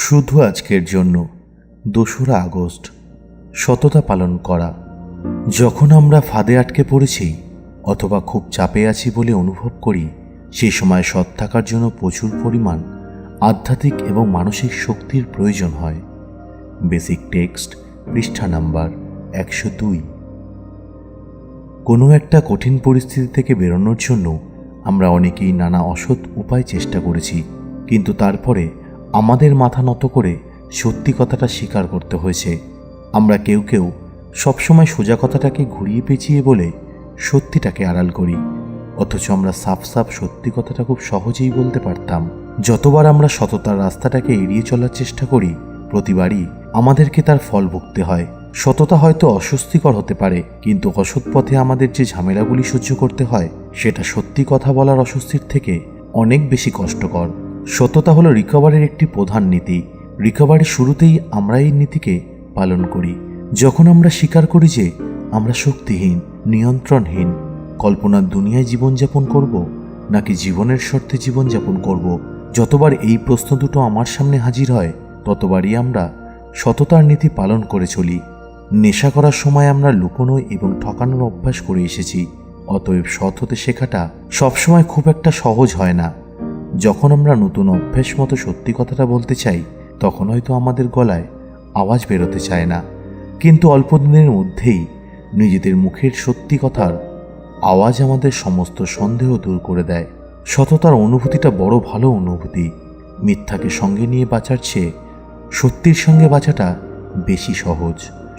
শুধু আজকের জন্য ২রা আগস্ট সততা পালন করা। যখন আমরা ফাঁদে আটকে পড়েছি অথবা খুব চাপে আছি বলে অনুভব করি, সেই সময় সৎ থাকার জন্য প্রচুর পরিমাণ আধ্যাত্মিক এবং মানসিক শক্তির প্রয়োজন হয়। বেসিক টেক্সট, পৃষ্ঠা নাম্বার ১০২। কোনো একটা কঠিন পরিস্থিতি থেকে বেরোনোর জন্য আমরা অনেকেই নানা অসৎ উপায় চেষ্টা করেছি, কিন্তু তারপরে আমাদের মাথা নত করে সত্যি কথাটা স্বীকার করতে হয়েছে। আমরা কেউ কেউ সবসময় সোজা কথাটাকে ঘুরিয়ে পেঁচিয়ে বলে সত্যিটাকে আড়াল করি, অথচ আমরা সাফ সাফ সত্যি কথাটা খুব সহজেই বলতে পারতাম। যতবার আমরা সততার রাস্তাটাকে এড়িয়ে চলার চেষ্টা করি, প্রতিবারই আমাদেরকে তার ফল ভুগতে হয়। সততা হয়তো অস্বস্তিকর হতে পারে, কিন্তু অসৎ পথে আমাদের যে ঝামেলাগুলি সহ্য করতে হয় সেটা সত্যি কথা বলার অস্বস্তির থেকে অনেক বেশি কষ্টকর। সততা হলো রিকভারির একটি প্রধান নীতি। রিকভারির শুরুতেই আমরা এই নীতিকে পালন করি। যখন আমরা স্বীকার করি যে আমরা শক্তিহীন, নিয়ন্ত্রণহীন, কল্পনার দুনিয়ায় জীবনযাপন করব নাকি জীবনের স্বার্থে জীবনযাপন করব, যতবার এই প্রশ্ন দুটো আমার সামনে হাজির হয় ততবারই আমরা সততার নীতি পালন করে চলি। নেশা করার সময় আমরা লুকোনো এবং ঠকানোর অভ্যাস করে এসেছি, অতএব সৎ হতে শেখাটা সবসময় খুব একটা সহজ হয় না। যখন আমরা নতুন অভ্যাস মতো সত্যি কথাটা বলতে চাই, তখন হয়তো আমাদের গলায় আওয়াজ বেরোতে চায় না, কিন্তু অল্প দিনের মধ্যেই নিজেদের মুখের সত্যি কথার আওয়াজ আমাদের সমস্ত সন্দেহ দূর করে দেয়। সততার অনুভূতিটা বড় ভালো অনুভূতি। মিথ্যাকে সঙ্গে নিয়ে বাঁচার চেয়ে সত্যির সঙ্গে বাঁচাটা বেশি সহজ।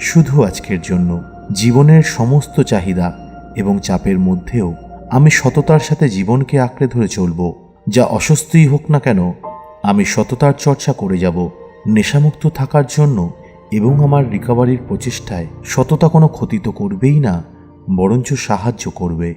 শুধু আজকের জন্য জীবনের সমস্ত চাহিদা এবং চাপের মধ্যেও আমি সততার সাথে জীবনকে আঁকড়ে ধরে চলব। যা অস্বস্তিই হোক না কেন, আমি সততার চর্চা করে যাব। নেশামুক্ত থাকার জন্য এবং আমার রিকভারির প্রচেষ্টায় সততা কোনো ক্ষতি তো করবেই না, বরঞ্চ সাহায্য করবে।